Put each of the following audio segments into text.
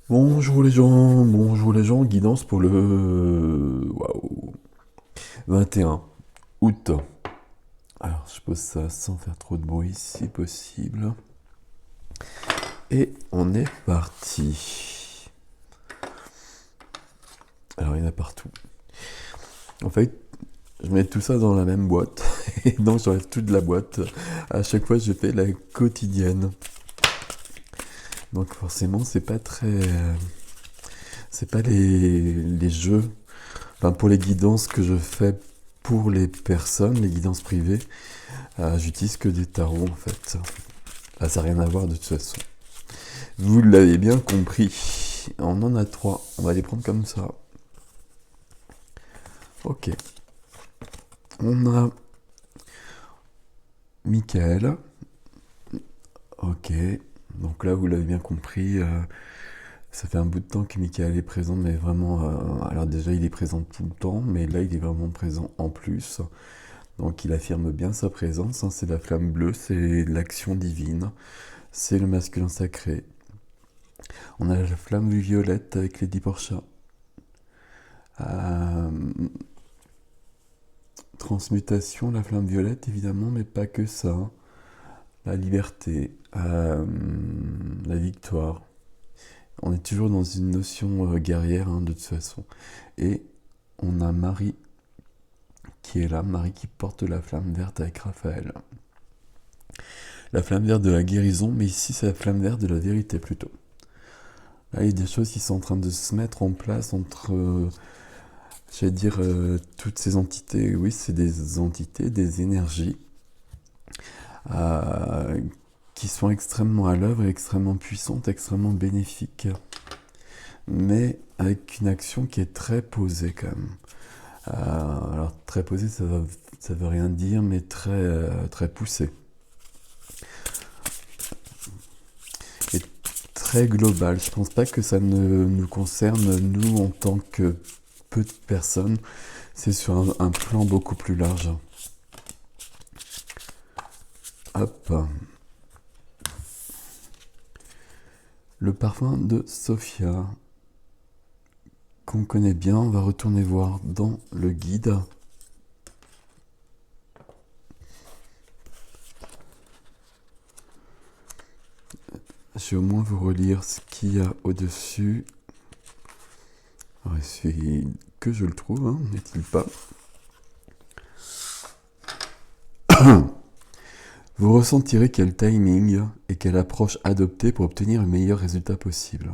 Bonjour les gens, guidance pour le 21 août. Alors je pose ça sans faire trop de bruit si possible. Et on est parti. Alors il y en a partout. En fait, je mets tout ça dans la même boîte. Et donc j'enlève toute la boîte. À chaque fois je fais la quotidienne. Donc forcément c'est pas très... C'est pas les jeux. Enfin pour les guidances que je fais pour les personnes, les guidances privées, j'utilise que des tarots en fait. Ah, ça n'a rien à voir de toute façon. Vous l'avez bien compris. On en a trois. On va les prendre comme ça. Ok. On a Michael. Ok. Donc là, vous l'avez bien compris. Ça fait un bout de temps que Michael est présent, mais vraiment. Alors déjà, il est présent tout le temps, mais là, il est vraiment présent en plus. Donc il affirme bien sa présence. Hein. C'est la flamme bleue, c'est l'action divine. C'est le masculin sacré. On a la flamme violette avec les 10 porchats. Euh, Transmutation, la flamme violette évidemment, mais pas que ça. La liberté, la victoire. On est toujours dans une notion guerrière de toute façon. Et on a Marie qui est là, Marie qui porte la flamme verte avec Raphaël. La flamme verte de la guérison, mais ici c'est la flamme verte de la vérité plutôt. Là, il y a des choses qui sont en train de se mettre en place entre, j'allais dire, toutes ces entités. Oui, c'est des entités, des énergies euh, qui sont extrêmement à l'œuvre, extrêmement puissantes, extrêmement bénéfiques, mais avec une action qui est très posée quand même. Alors très posée, ça veut rien dire, mais très poussée. Et très global. Je pense pas que ça ne nous concerne, nous, en tant que peu de personnes. C'est sur un plan beaucoup plus large. Hop. Le parfum de Sophia, qu'on connaît bien, on va retourner voir dans le guide. Je vais au moins vous relire ce qu'il y a au-dessus. Alors, il suffit que je le trouve, hein, n'est-il pas? Vous ressentirez quel timing et quelle approche adopter pour obtenir le meilleur résultat possible.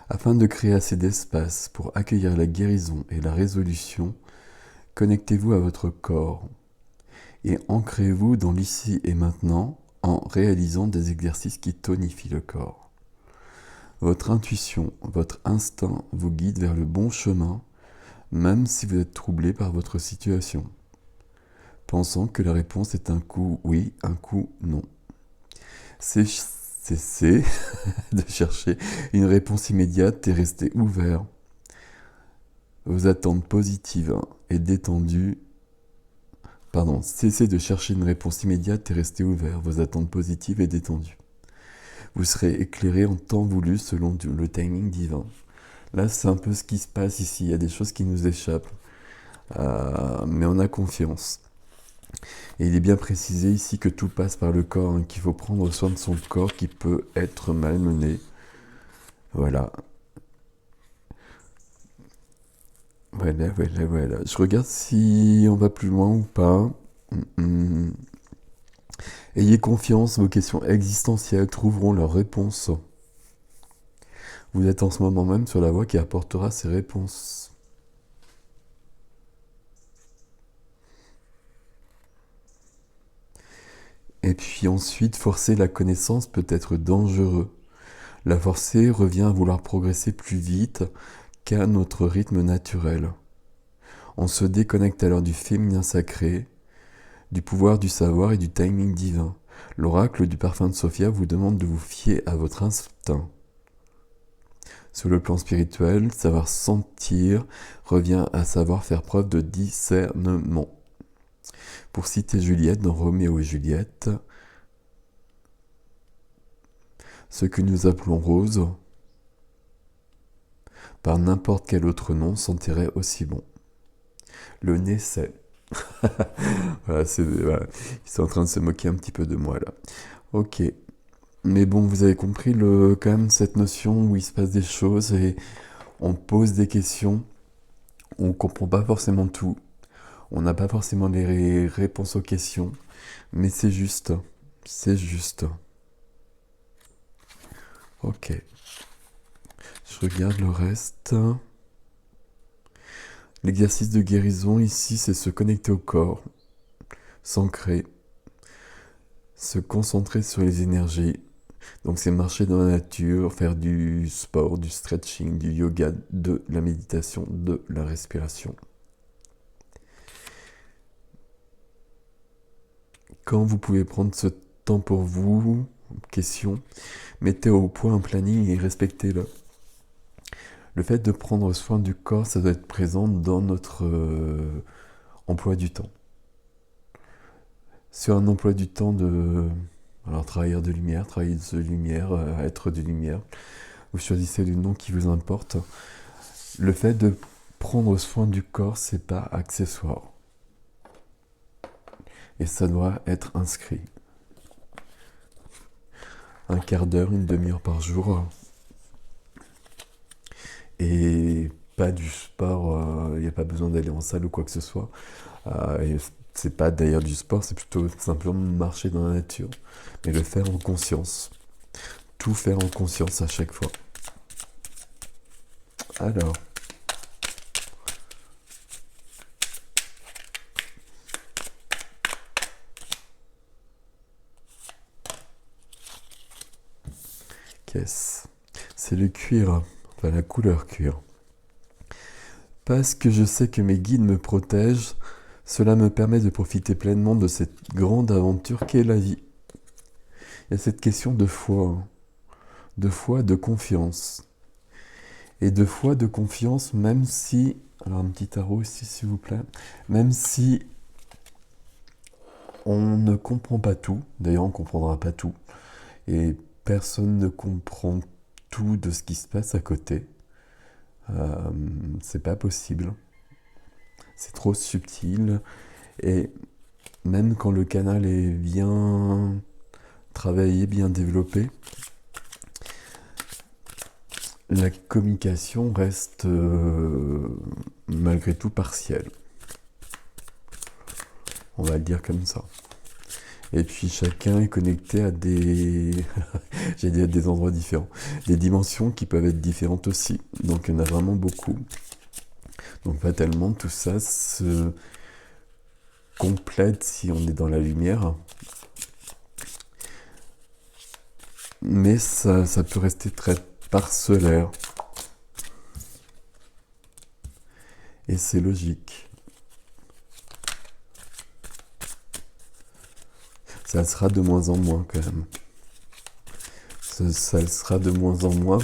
Afin de créer assez d'espace pour accueillir la guérison et la résolution, connectez-vous à votre corps et ancrez-vous dans l'ici et maintenant en réalisant des exercices qui tonifient le corps. Votre intuition, votre instinct vous guide vers le bon chemin, même si vous êtes troublé par votre situation, pensant que la réponse est un coup oui, un coup non. Cessez de chercher une réponse immédiate et restez ouvert. Vos attentes positives et détendues. Cessez de chercher une réponse immédiate et restez ouvert. Vos attentes positives et détendues. Vous serez éclairé en temps voulu selon le timing divin. Là, c'est un peu ce qui se passe ici. Il y a des choses qui nous échappent. Mais on a confiance. Et il est bien précisé ici que tout passe par le corps, hein, qu'il faut prendre soin de son corps qui peut être malmené. Voilà. Voilà. Je regarde si on va plus loin ou pas. Ayez confiance, vos questions existentielles trouveront leurs réponses. Vous êtes en ce moment même sur la voie qui apportera ces réponses. Et puis ensuite, forcer la connaissance peut être dangereux. La forcer revient à vouloir progresser plus vite qu'à notre rythme naturel. On se déconnecte alors du féminin sacré, du pouvoir du savoir et du timing divin. L'oracle du parfum de Sophia vous demande de vous fier à votre instinct. Sur le plan spirituel, savoir sentir revient à savoir faire preuve de discernement. Pour citer Juliette dans Roméo et Juliette, Ce que nous appelons rose, par n'importe quel autre nom, sentirait aussi bon. Le nez, c'est... Voilà, voilà. Ils sont en train de se moquer un petit peu de moi, là. Ok. Mais bon, vous avez compris quand même cette notion où il se passe des choses et on pose des questions, on comprend pas forcément tout, on n'a pas forcément les réponses aux questions, mais c'est juste. C'est juste. Ok. Je regarde le reste. L'exercice de guérison ici, c'est se connecter au corps, s'ancrer, se concentrer sur les énergies. Donc c'est marcher dans la nature, faire du sport, du stretching, du yoga, de la méditation, de la respiration. Quand vous pouvez prendre ce temps pour vous, question, mettez au point un planning et respectez-le. Le fait de prendre soin du corps, ça doit être présent dans notre emploi du temps. Sur un emploi du temps de... Alors, travailleur de lumière, travailleuse de lumière, être de lumière, vous choisissez le nom qui vous importe. Le fait de prendre soin du corps, c'est pas accessoire. Et ça doit être inscrit. Un quart d'heure, une demi-heure par jour. Et pas du sport, il n'y a pas besoin d'aller en salle ou quoi que ce soit. Et c'est pas d'ailleurs du sport, c'est plutôt simplement marcher dans la nature. Mais le faire en conscience. Tout faire en conscience à chaque fois. Alors. Qu'est-ce ? C'est le cuir, enfin la couleur cuir. Parce que je sais que mes guides me protègent, cela me permet de profiter pleinement de cette grande aventure qu'est la vie. Il y a cette question de foi, de confiance. Et de foi, de confiance, même si... Alors un petit tarot ici, s'il vous plaît. Même si on ne comprend pas tout, d'ailleurs on ne comprendra pas tout, et personne ne comprend tout de ce qui se passe à côté, c'est pas possible. C'est trop subtil, et même quand le canal est bien travaillé, bien développé, la communication reste malgré tout partielle. On va le dire comme ça. Et puis chacun est connecté à des... j'ai dit à des endroits différents. Des dimensions qui peuvent être différentes aussi. Donc il y en a vraiment beaucoup. Donc fatalement, tout ça se complète si on est dans la lumière. Mais ça peut rester très parcellaire. Et c'est logique. Ça sera de moins en moins quand même. Ça sera de moins en moins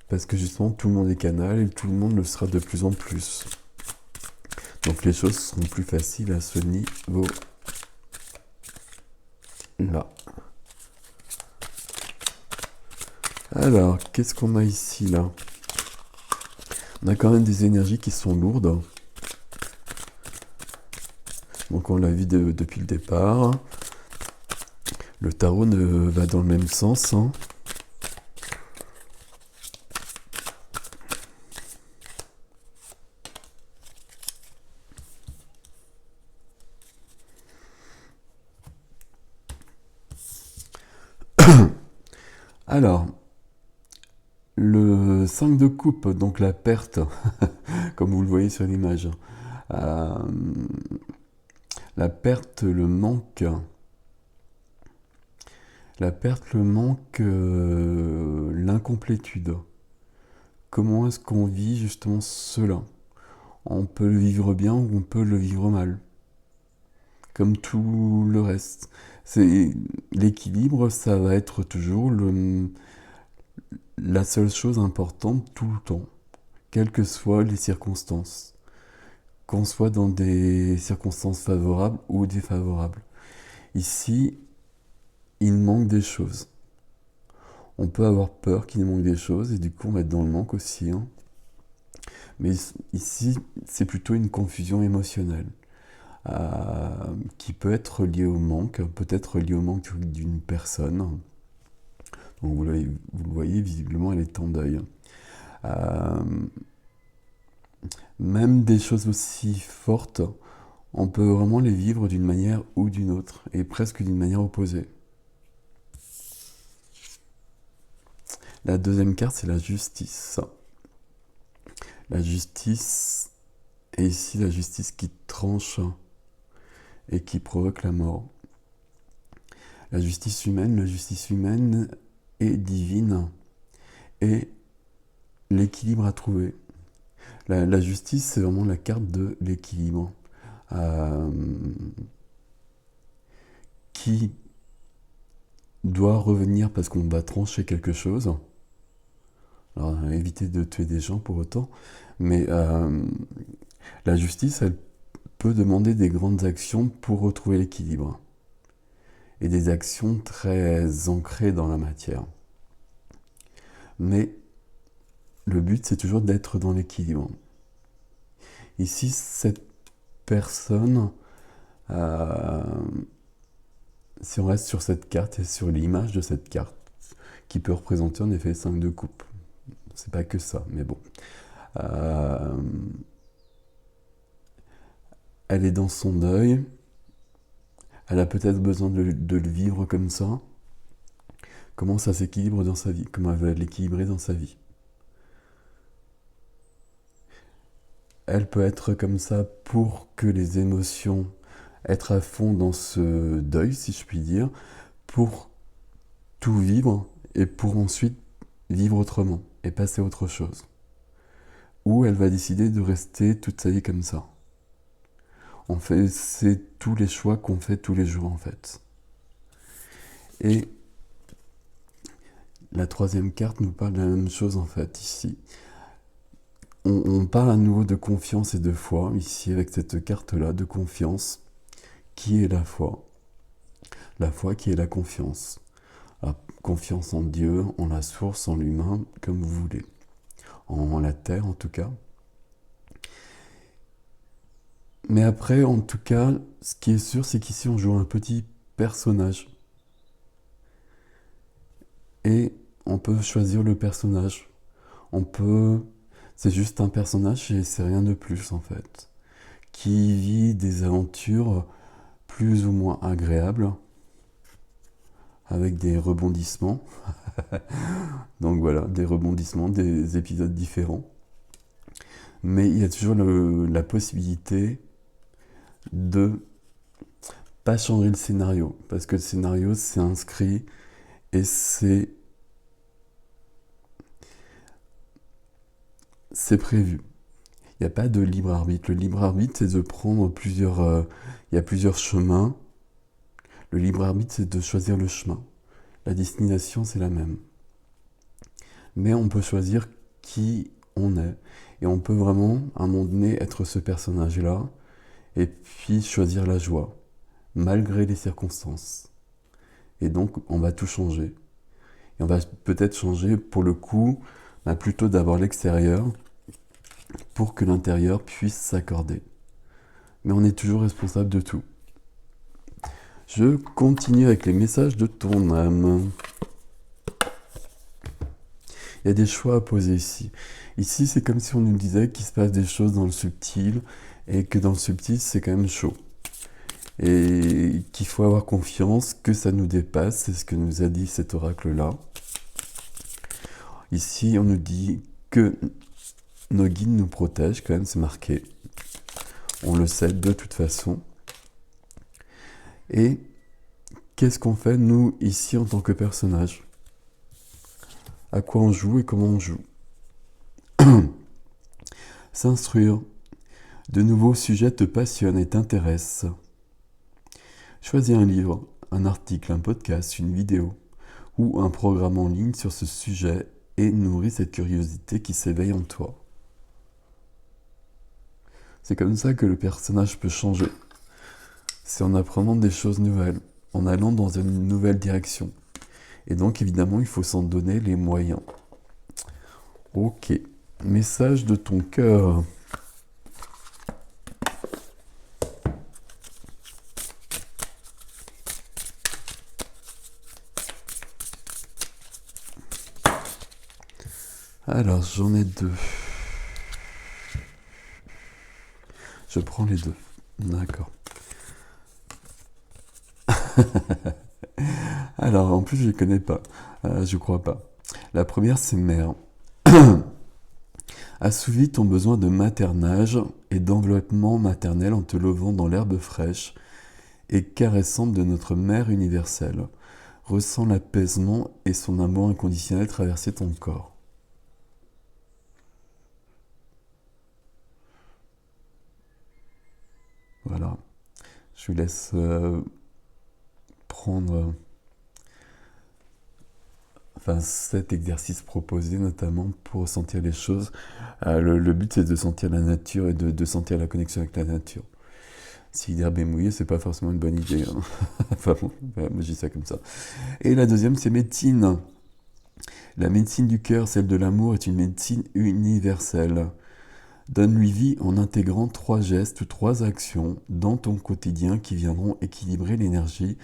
parce que justement tout le monde est canal et tout le monde le sera de plus en plus. Donc les choses seront plus faciles à ce niveau là. Alors, qu'est-ce qu'on a ici là ? On a quand même des énergies qui sont lourdes. Donc on l'a vu depuis le départ. Le tarot va dans le même sens. Hein. Alors, le 5 de coupe, donc la perte, comme vous le voyez sur l'image. La perte, le manque. La perte, le manque, l'incomplétude. Comment est-ce qu'on vit justement cela ? On peut le vivre bien ou on peut le vivre mal. Comme tout le reste. C'est l'équilibre, ça va être toujours la seule chose importante tout le temps, quelles que soient les circonstances. Qu'on soit dans des circonstances favorables ou défavorables. Ici, il manque des choses. On peut avoir peur qu'il nous manque des choses et du coup on va être dans le manque aussi, hein. Mais ici, c'est plutôt une confusion émotionnelle qui peut être liée au manque, peut-être liée au manque d'une personne. Donc vous le voyez, visiblement, elle est en deuil. Euh, Même des choses aussi fortes, on peut vraiment les vivre d'une manière ou d'une autre, et presque d'une manière opposée. La deuxième carte, c'est la justice. La justice, et ici la justice qui tranche et qui provoque la mort. La justice humaine est divine et l'équilibre à trouver. La justice, c'est vraiment la carte de l'équilibre qui doit revenir parce qu'on va trancher quelque chose. Alors, éviter de tuer des gens pour autant, mais la justice, elle peut demander des grandes actions pour retrouver l'équilibre. Et des actions très ancrées dans la matière. Mais le but, c'est toujours d'être dans l'équilibre. Ici, cette personne, si on reste sur cette carte et sur l'image de cette carte, qui peut représenter en effet 5 de coupe. C'est pas que ça, mais bon. Elle est dans son deuil. Elle a peut-être besoin de le vivre comme ça. Comment ça s'équilibre dans sa vie? Comment elle va l'équilibrer dans sa vie? Elle peut être comme ça pour que les émotions, être à fond dans ce deuil, si je puis dire, pour tout vivre et pour ensuite vivre autrement et passer à autre chose. Ou elle va décider de rester toute sa vie comme ça. En fait, c'est tous les choix qu'on fait tous les jours, en fait. Et la troisième carte nous parle de la même chose, en fait, ici. On parle à nouveau de confiance et de foi, ici, avec cette carte-là, de confiance, qui est la foi. La foi qui est la confiance. La confiance en Dieu, en la source, en l'humain, comme vous voulez. En la terre, en tout cas. Mais après, en tout cas, ce qui est sûr, c'est qu'ici, on joue un petit personnage. Et on peut choisir le personnage. C'est juste un personnage et c'est rien de plus, en fait. Qui vit des aventures plus ou moins agréables, avec des rebondissements. Donc voilà, des rebondissements, des épisodes différents. Mais il y a toujours la possibilité de pas changer le scénario, parce que le scénario c'est inscrit et c'est prévu. Il n'y a pas de libre arbitre. Le libre arbitre, c'est de prendre plusieurs... il y a plusieurs chemins. Le libre arbitre, c'est de choisir le chemin. La destination, c'est la même. Mais on peut choisir qui on est. Et on peut vraiment, à un moment donné, être ce personnage-là, et puis choisir la joie, malgré les circonstances. Et donc, on va tout changer. Et on va peut-être changer, pour le coup, plutôt d'abord l'extérieur, pour que l'intérieur puisse s'accorder. Mais on est toujours responsable de tout. Je continue avec les messages de ton âme. Il y a des choix à poser ici. Ici, c'est comme si on nous disait qu'il se passe des choses dans le subtil, et que dans le subtil, c'est quand même chaud. Et qu'il faut avoir confiance, que ça nous dépasse, c'est ce que nous a dit cet oracle-là. Ici, on nous dit que nos guides nous protègent, quand même, c'est marqué. On le sait de toute façon. Et qu'est-ce qu'on fait, nous, ici, en tant que personnage? À quoi on joue et comment on joue? S'instruire. De nouveaux sujets te passionnent et t'intéressent. Choisis un livre, un article, un podcast, une vidéo ou un programme en ligne sur ce sujet et nourris cette curiosité qui s'éveille en toi. C'est comme ça que le personnage peut changer. C'est en apprenant des choses nouvelles, en allant dans une nouvelle direction. Et donc, évidemment, il faut s'en donner les moyens. Ok. Message de ton cœur. Alors, j'en ai deux. Je prends les deux. D'accord. Alors, en plus, je les connais pas. Je crois pas. La première, c'est mère. Assouvis ton besoin de maternage et d'enveloppement maternel en te levant dans l'herbe fraîche et caressante de notre mère universelle. Ressens l'apaisement et son amour inconditionnel traverser ton corps. Voilà. Je vous laisse prendre cet exercice proposé notamment pour sentir les choses. Le but, c'est de sentir la nature et de sentir la connexion avec la nature. Si l'herbe est mouillée, c'est pas forcément une bonne idée. Hein. Enfin bon, moi je dis ça comme ça. Et la deuxième, c'est médecine. La médecine du cœur, celle de l'amour, est une médecine universelle. Donne-lui vie en intégrant 3 gestes ou 3 actions dans ton quotidien qui viendront équilibrer l'énergie,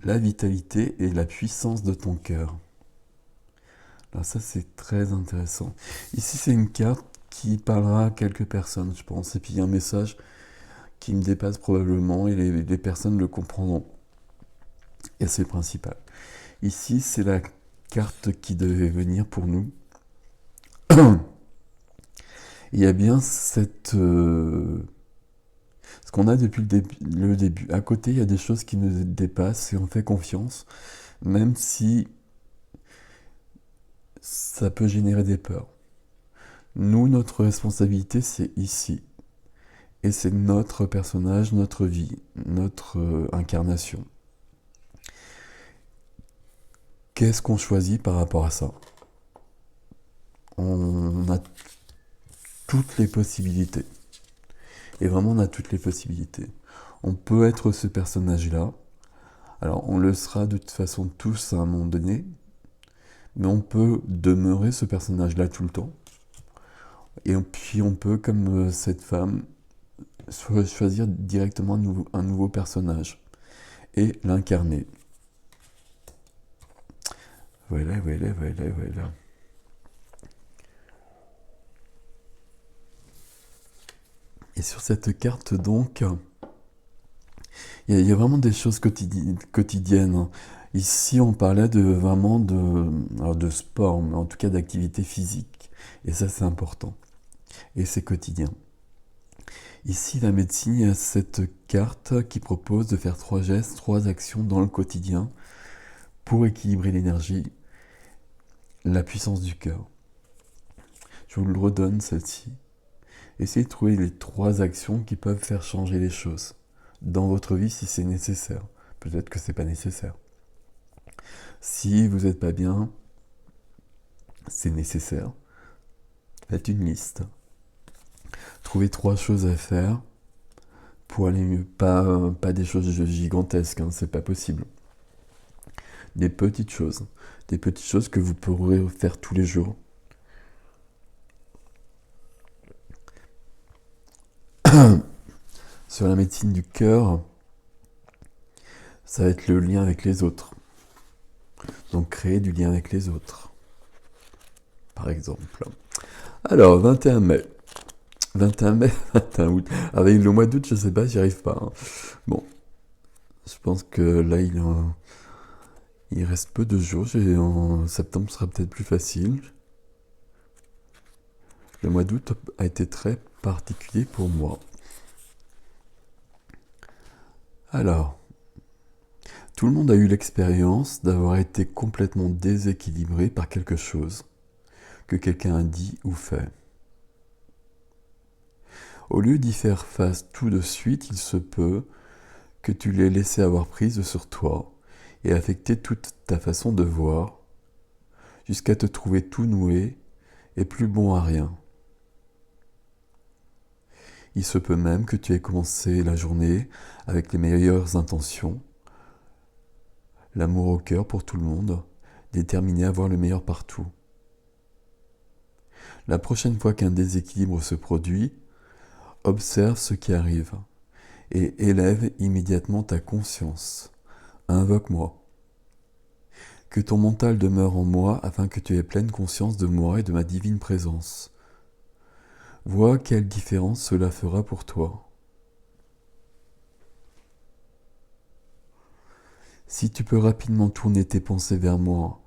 la vitalité et la puissance de ton cœur. Alors ça, c'est très intéressant. Ici, c'est une carte qui parlera à quelques personnes, je pense. Et puis, il y a un message qui me dépasse probablement et les personnes le comprendront. Et c'est le principal. Ici, c'est la carte qui devait venir pour nous. Il y a bien ce qu'on a depuis le début. À côté, il y a des choses qui nous dépassent et on fait confiance, même si ça peut générer des peurs. Nous, notre responsabilité, c'est ici. Et c'est notre personnage, notre vie, notre incarnation. Qu'est-ce qu'on choisit par rapport à ça? On a toutes les possibilités. Et vraiment, on a toutes les possibilités. On peut être ce personnage-là. Alors, on le sera de toute façon tous à un moment donné. Mais on peut demeurer ce personnage-là tout le temps. Et puis, on peut, comme cette femme, choisir directement un nouveau personnage et l'incarner. Voilà. Et sur cette carte, donc, il y a vraiment des choses quotidiennes. Ici, on parlait vraiment de sport, mais en tout cas d'activité physique. Et ça, c'est important. Et c'est quotidien. Ici, la médecine, il y a cette carte qui propose de faire 3 gestes, 3 actions dans le quotidien pour équilibrer l'énergie, la puissance du cœur. Je vous le redonne, celle-ci. Essayez de trouver les 3 actions qui peuvent faire changer les choses dans votre vie si c'est nécessaire. Peut-être que c'est pas nécessaire. Si vous n'êtes pas bien, c'est nécessaire. Faites une liste. Trouvez 3 choses à faire pour aller mieux. Pas des choses gigantesques, hein, c'est pas possible. Des petites choses que vous pourrez faire tous les jours. Sur la médecine du cœur, ça va être le lien avec les autres. Donc créer du lien avec les autres, par exemple. Alors, 21 mai. 21 mai, 21 août. Avec le mois d'août, je sais pas, j'y arrive pas. Hein. Bon, je pense que là, il reste peu de jours. En septembre sera peut-être plus facile. Le mois d'août a été très particulier pour moi. Alors, tout le monde a eu l'expérience d'avoir été complètement déséquilibré par quelque chose que quelqu'un a dit ou fait. Au lieu d'y faire face tout de suite, il se peut que tu l'aies laissé avoir prise sur toi et affecter toute ta façon de voir, jusqu'à te trouver tout noué et plus bon à rien. Il se peut même que tu aies commencé la journée avec les meilleures intentions, l'amour au cœur pour tout le monde, déterminé à voir le meilleur partout. La prochaine fois qu'un déséquilibre se produit, observe ce qui arrive et élève immédiatement ta conscience. Invoque-moi. Que ton mental demeure en moi afin que tu aies pleine conscience de moi et de ma divine présence. Vois quelle différence cela fera pour toi. Si tu peux rapidement tourner tes pensées vers moi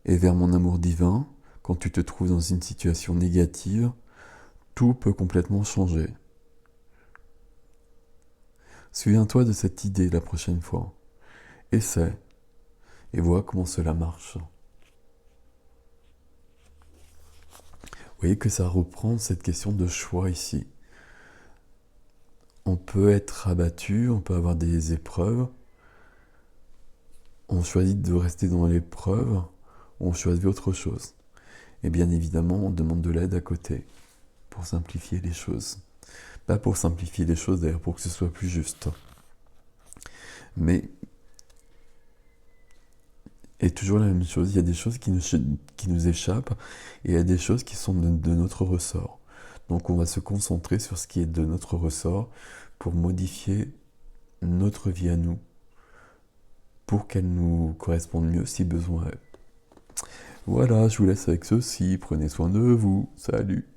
et vers mon amour divin, quand tu te trouves dans une situation négative, tout peut complètement changer. Souviens-toi de cette idée la prochaine fois. Essaie et vois comment cela marche. Vous voyez que ça reprend cette question de choix ici. On peut être abattu, on peut avoir des épreuves. On choisit de rester dans l'épreuve, ou on choisit autre chose. Et bien évidemment, on demande de l'aide à côté pour simplifier les choses. Pas pour simplifier les choses d'ailleurs, pour que ce soit plus juste. Mais, et toujours la même chose, il y a des choses qui nous échappent, et il y a des choses qui sont de notre ressort. Donc on va se concentrer sur ce qui est de notre ressort pour modifier notre vie à nous, pour qu'elle nous corresponde mieux si besoin est. Voilà, je vous laisse avec ceci, prenez soin de vous, salut!